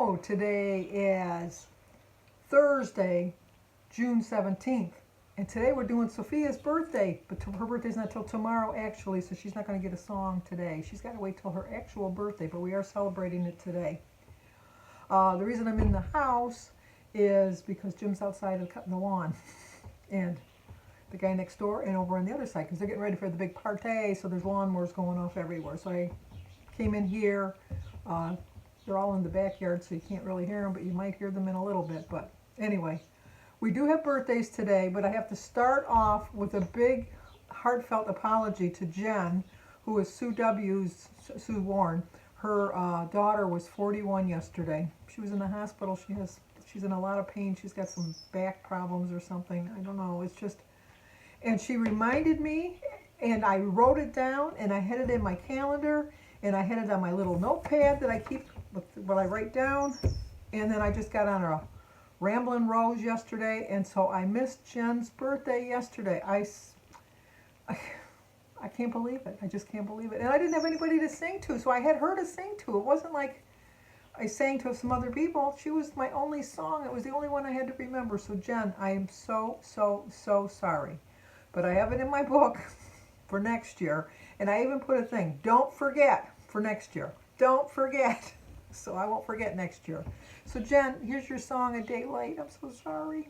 know today is Thursday, June 17th. And today we're doing Sophia's birthday, but her birthday's not till tomorrow actually, so she's not going to get a song today. She's got to wait till her actual birthday, but we are celebrating it today. The reason I'm in the house is because Jim's outside and cutting the lawn. And the guy next door and over on the other side, because they're getting ready for the big party, so there's lawnmowers going off everywhere. So I came in here. They're all in the backyard, so you can't really hear them, but you might hear them in a little bit. But anyway, we do have birthdays today, but I have to start off with a big heartfelt apology to Jen, who is Sue Warren. Her daughter was 41 yesterday. She was in the hospital. She's in a lot of pain. She's got some back problems or something. I don't know. It's just, and she reminded me, and I wrote it down, and I had it in my calendar, and I had it on my little notepad that I keep what I write down. And then I just got on a Ramblin' Rose yesterday, and so I missed Jen's birthday yesterday. I can't believe it. I just can't believe it. And I didn't have anybody to sing to, so I had her to sing to. It wasn't like I sang to some other people. She was my only song. It was the only one I had to remember. So Jen, I am so sorry. But I have it in my book for next year. And I even put a thing, don't forget for next year. Don't forget. So I won't forget next year. So Jen, here's your song, A Day Late. I'm so sorry.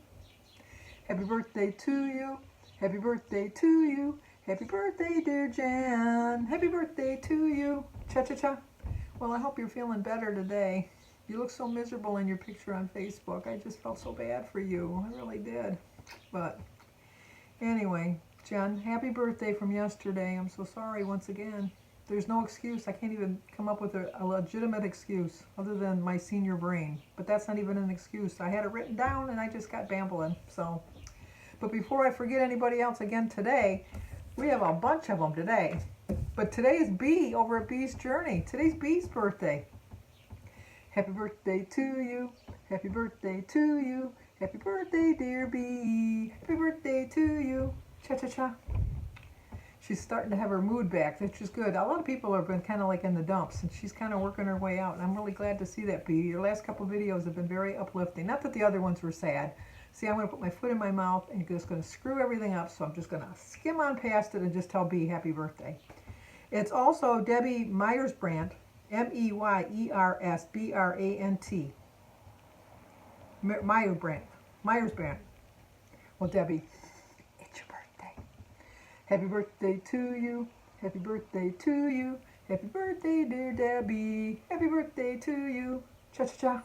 Happy birthday to you. Happy birthday to you. Happy birthday, dear Jen. Happy birthday to you. Cha-cha-cha. Well, I hope you're feeling better today. You look so miserable in your picture on Facebook. I just felt so bad for you. I really did. But anyway, Jen, happy birthday from yesterday. I'm so sorry once again. There's no excuse. I can't even come up with a legitimate excuse other than my senior brain. But that's not even an excuse. I had it written down and I just got bambling. So, but before I forget anybody else again today, we have a bunch of them today. But today is B over at B's Journey. Today's B's birthday. Happy birthday to you. Happy birthday to you. Happy birthday, dear B. Happy birthday to you. Cha-cha-cha. She's starting to have her mood back, which is good. A lot of people have been kind of like in the dumps, and she's kind of working her way out. And I'm really glad to see that, B. Your last couple of videos have been very uplifting. Not that the other ones were sad. See, I'm going to put my foot in my mouth and just going to screw everything up, so I'm just going to skim on past it and just tell B happy birthday. It's also Debbie Meyersbrandt, Meyersbrandt. Meyersbrandt. Well, Debbie, it's your birthday. Happy birthday to you. Happy birthday to you. Happy birthday, dear Debbie. Happy birthday to you. Cha-cha-cha.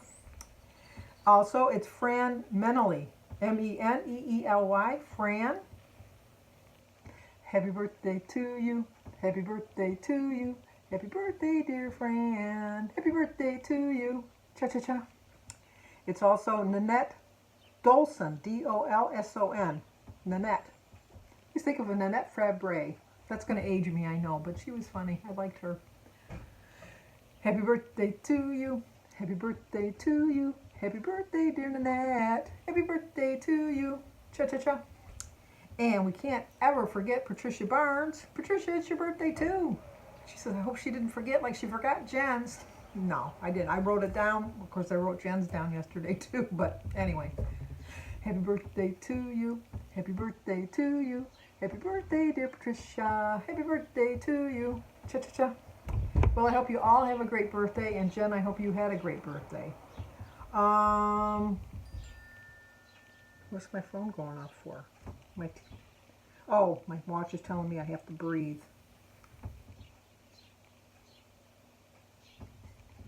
Also, it's Fran Menely, Meneely, Fran. Happy birthday to you. Happy birthday to you. Happy birthday, dear Fran. Happy birthday to you. Cha-cha-cha. It's also Nanette Dolson, Dolson. Nanette. You think of a Nanette Fabre. That's going to age me, I know, but she was funny. I liked her. Happy birthday to you. Happy birthday to you. Happy birthday, dear Nanette. Happy birthday to you. Cha-cha-cha. And we can't ever forget Patricia Barnes. Patricia, it's your birthday too. She said, I hope she didn't forget like she forgot Jen's. No, I didn't. I wrote it down. Of course, I wrote Jen's down yesterday too. But anyway, happy birthday to you. Happy birthday to you. Happy birthday, dear Patricia. Happy birthday to you. Cha-cha-cha. Well, I hope you all have a great birthday. And Jen, I hope you had a great birthday. What's my phone going off for? My watch is telling me I have to breathe.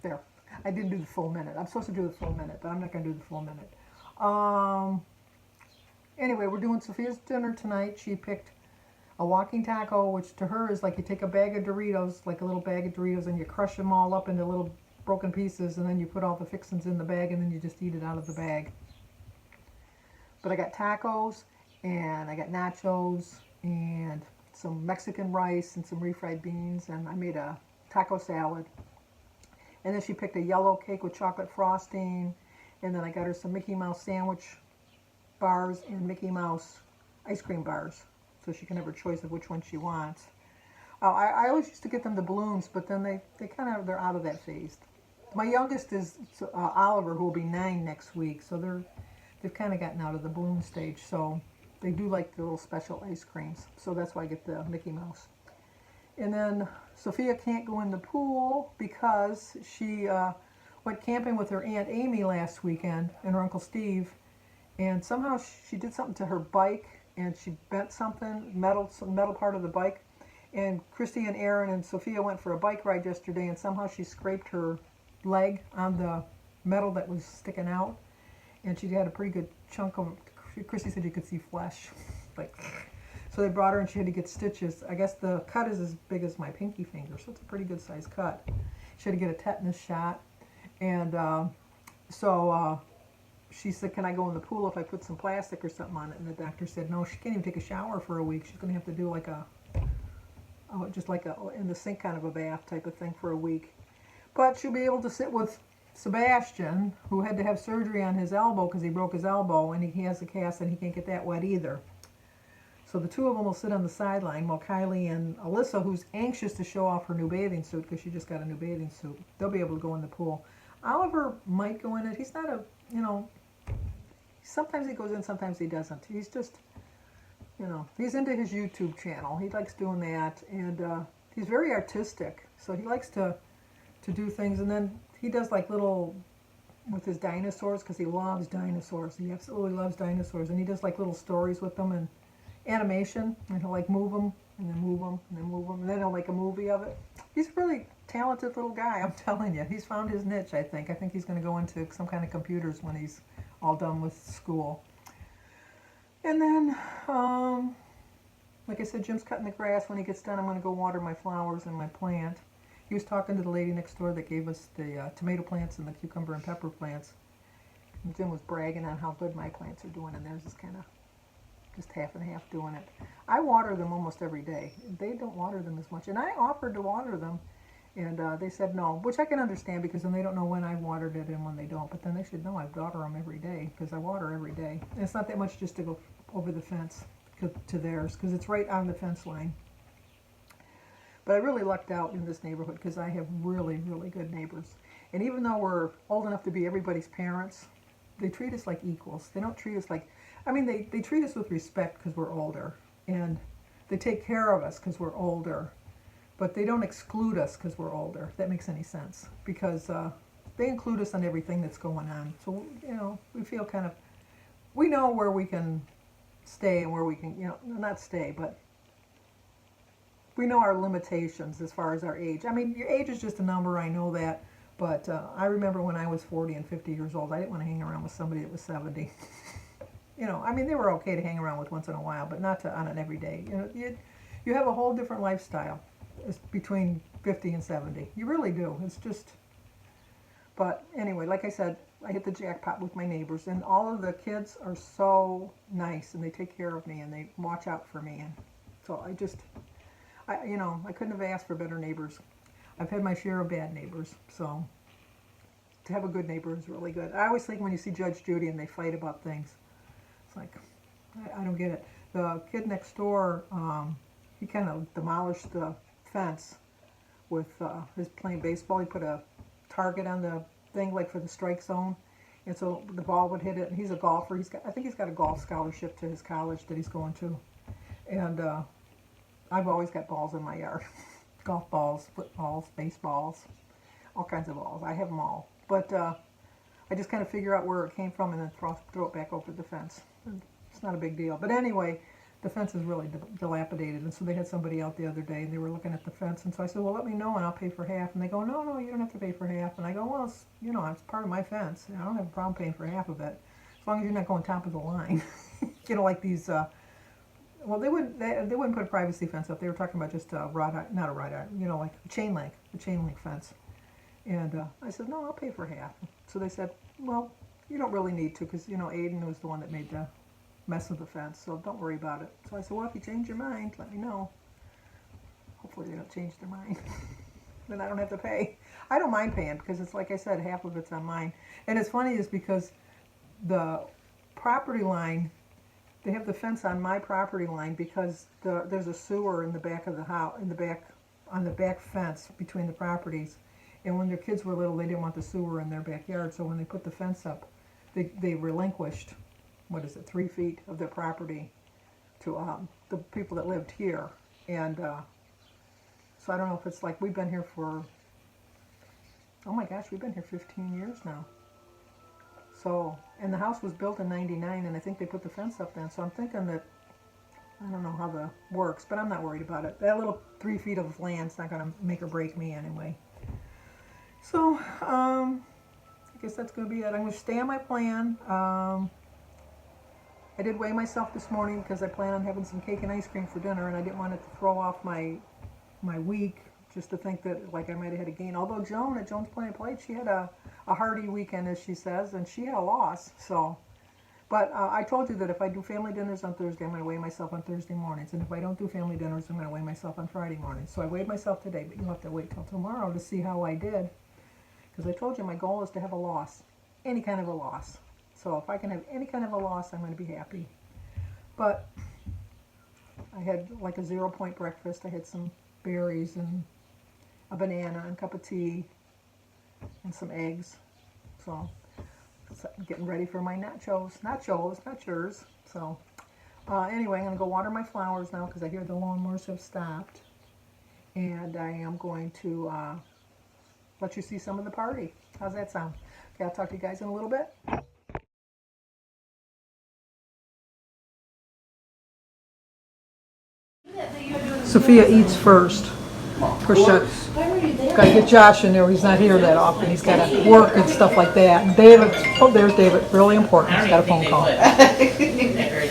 There. I didn't do the full minute. I'm supposed to do the full minute, but I'm not going to do the full minute. Anyway, we're doing Sophia's dinner tonight. She picked a walking taco, which to her is like you take a bag of Doritos, like a little bag of Doritos, and you crush them all up into little broken pieces, and then you put all the fixings in the bag, and then you just eat it out of the bag. But I got tacos, and I got nachos, and some Mexican rice, and some refried beans, and I made a taco salad. And then she picked a yellow cake with chocolate frosting, and then I got her some Mickey Mouse sandwich bars and Mickey Mouse ice cream bars, so she can have her choice of which one she wants. I always used to get them the balloons, but then they're out of that phase. My youngest is Oliver, who will be 9 next week. So they've kind of gotten out of the balloon stage. So they do like the little special ice creams. So that's why I get the Mickey Mouse. And then Sophia can't go in the pool because she went camping with her Aunt Amy last weekend and her Uncle Steve. And somehow she did something to her bike and she bent something, some metal part of the bike. And Christy and Aaron and Sophia went for a bike ride yesterday and somehow she scraped her leg on the metal that was sticking out. And she had a pretty good chunk of, Christy said you could see flesh. Like, so they brought her and she had to get stitches. I guess the cut is as big as my pinky finger, so it's a pretty good sized cut. She had to get a tetanus shot. And she said, can I go in the pool if I put some plastic or something on it? And the doctor said, no, she can't even take a shower for a week. She's going to have to do like just like a in the sink kind of a bath type of thing for a week. But she'll be able to sit with Sebastian, who had to have surgery on his elbow because he broke his elbow, and he has a cast and he can't get that wet either. So the two of them will sit on the sideline while Kylie and Alyssa, who's anxious to show off her new bathing suit because she just got a new bathing suit, they'll be able to go in the pool. Oliver might go in it. He's not sometimes he goes in, sometimes he doesn't. He's just, he's into his YouTube channel. He likes doing that, and he's very artistic, so he likes to do things. And then he does like little, with his dinosaurs, because he loves dinosaurs. He absolutely loves dinosaurs, and he does like little stories with them and animation, and he'll like move them, and then move them, and then move them, and then he'll make a movie of it. He's a really talented little guy, I'm telling you. He's found his niche, I think. I think he's going to go into some kind of computers when he's all done with school. And then, like I said, Jim's cutting the grass. When he gets done, I'm going to go water my flowers and my plant. He was talking to the lady next door that gave us the tomato plants and the cucumber and pepper plants. And Jim was bragging on how good my plants are doing, and theirs is kind of just half and half doing it. I water them almost every day. They don't water them as much. And I offered to water them, and they said no, which I can understand because then they don't know when I watered it and when they don't. But then they should know I water them every day because I water every day. And it's not that much just to go over the fence to theirs because it's right on the fence line. But I really lucked out in this neighborhood because I have really, really good neighbors. And even though we're old enough to be everybody's parents, they treat us like equals. They don't treat us like, they treat us with respect because we're older. And they take care of us because we're older. But they don't exclude us because we're older, if that makes any sense. Because they include us on everything that's going on. So, we feel kind of, we know where we can stay and where we can, not stay, but we know our limitations as far as our age. Your age is just a number, I know that. But I remember when I was 40 and 50 years old, I didn't want to hang around with somebody that was 70. They were okay to hang around with once in a while, but not on an everyday. You have a whole different lifestyle between 50 and 70. You really do. It's just, but anyway, like I said, I hit the jackpot with my neighbors, and all of the kids are so nice, and they take care of me, and they watch out for me, and so I couldn't have asked for better neighbors. I've had my share of bad neighbors, so to have a good neighbor is really good. I always think when you see Judge Judy and they fight about things, it's like, I don't get it. The kid next door, he kind of demolished the fence with his playing baseball. He put a target on the thing, like for the strike zone, and so the ball would hit it. And he's a golfer. I think he's got a golf scholarship to his college that he's going to. And I've always got balls in my yard. Golf balls, footballs, baseballs, all kinds of balls. I have them all. But I just kind of figure out where it came from and then throw it back over the fence. It's not a big deal. But anyway, the fence is really dilapidated. And so they had somebody out the other day, and they were looking at the fence. And so I said, well, let me know, and I'll pay for half. And they go, no, you don't have to pay for half. And I go, well, it's part of my fence. I don't have a problem paying for half of it, as long as you're not going top of the line. Like these... well, they wouldn't put a privacy fence up. They were talking about just not a wrought iron, like a chain link fence. And I said, no, I'll pay for half. So they said, well, you don't really need to because, Aiden was the one that made the mess of the fence, so don't worry about it. So I said, well, if you change your mind, let me know. Hopefully they don't change their mind. Then I don't have to pay. I don't mind paying because it's like I said, half of it's on mine. And it's funny is because the property line, they have the fence on my property line because there's a sewer in the back of the house, on the back fence between the properties, And when their kids were little, they didn't want the sewer in their backyard. So when they put the fence up, they relinquished, 3 feet of their property to the people that lived here. And so I don't know if it's like, we've been here for, oh my gosh, we've been here 15 years now. So, and the house was built in 99, and I think they put the fence up then. So I'm thinking that, I don't know how that works, but I'm not worried about it. That little 3 feet of land's not going to make or break me anyway. So, I guess that's going to be it. I'm going to stay on my plan. I did weigh myself this morning because I plan on having some cake and ice cream for dinner, and I didn't want it to throw off my week, just to think that like I might have had a gain. Although Joan at Joan's Planet Plate, she had a hearty weekend, as she says, and she had a loss. So, but I told you that if I do family dinners on Thursday, I'm going to weigh myself on Thursday mornings, and if I don't do family dinners, I'm going to weigh myself on Friday mornings. So I weighed myself today, but you'll have to wait till tomorrow to see how I did, because I told you my goal is to have a loss, any kind of a loss. So if I can have any kind of a loss, I'm going to be happy. But I had like a 0-point breakfast. I had some berries and a banana and a cup of tea and some eggs. So I'm getting ready for my nachos, not yours. So anyway, I'm going to go water my flowers now because I hear the lawnmowers have stopped. And I am going to let you see some of the party. How's that sound? Okay, I'll talk to you guys in a little bit. Sophia eats first. Gotta get Josh in there. He's not here that often. He's got to work and stuff like that. And David, oh, there's David. Really important. He's got a phone call.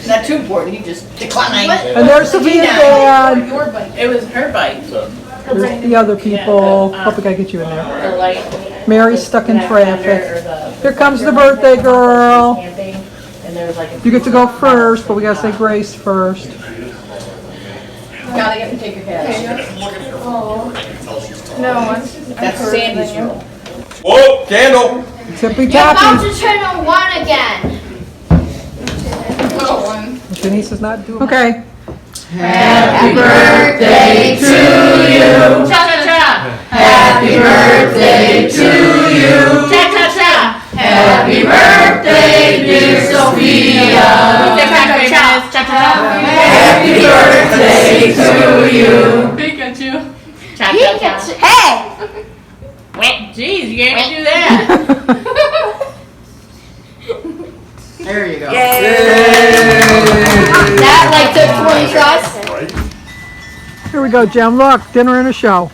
Not too important. He just declined. And there's Sophia's dad. It was her bike. There's the other people. Hope I gotta get you in there. Mary's stuck in traffic. Here comes the birthday girl. You get to go first, but we gotta say grace first. Gotta get to take your hat. No, That's Sandy's room. Whoa, candle! Tippy you're about tappy. to turn on 1 again. Denise is not doing. Okay. Happy birthday to you. Cha-cha-cha. Happy birthday to you. Cha-cha-cha. Happy birthday, dear Sophia. Cha-cha-cha. Happy birthday to you. Pikachu. Pikachu. Hey! Wait, jeez, you can't do that. There you go. Yay! That like took 20 tries. Here we go, Jim. Look, dinner and a show.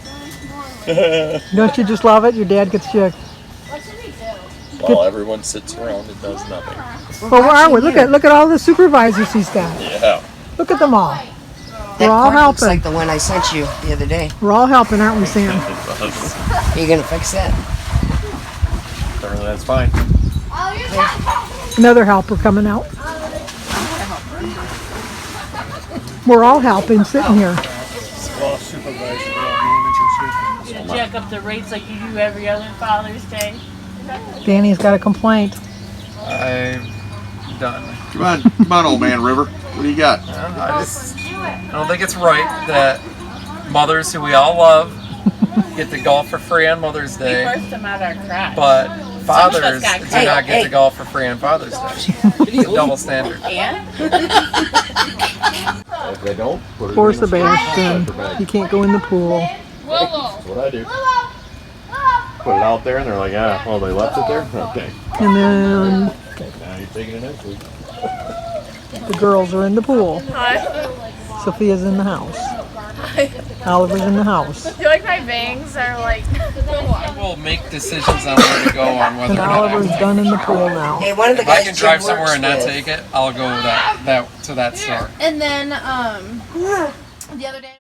Don't you just love it? Your dad gets you. What should we do? While everyone sits around and does nothing. Well, where are we? Look at all the supervisors he's got. Yeah. Look at them all. That We're all part looks helping. like the one I sent you the other day. We're all helping, aren't we, Sam? Are you gonna fix that? Apparently that's fine. Oh, you're done. Another helper coming out. We're all helping, sitting here. Jack up the rates like you do every other Father's Day. Danny's got a complaint. I'm done. Come on, old man River. What do you got? I don't think it's right that mothers who we all love get to golf for free on Mother's We Day, burst them out our crotch. but fathers got do crazy. not get to golf for free on Father's Day. It's a double standard. And? If they don't, put it Poor in the Sebastian. He can't go in the pool. That's what I do. Put it out there and they're like, ah, well, they left it there? Okay. And then Now you're taking it next week. the girls are in the pool. Sophia's in the house. Oliver's in the house. I feel like my bangs are like. I will make decisions on where to go on whether And or not I Oliver's done in the pool now. Hey, one of the If I guys can Jim drive works somewhere and not with- take it, I'll go to that store. And then the other day.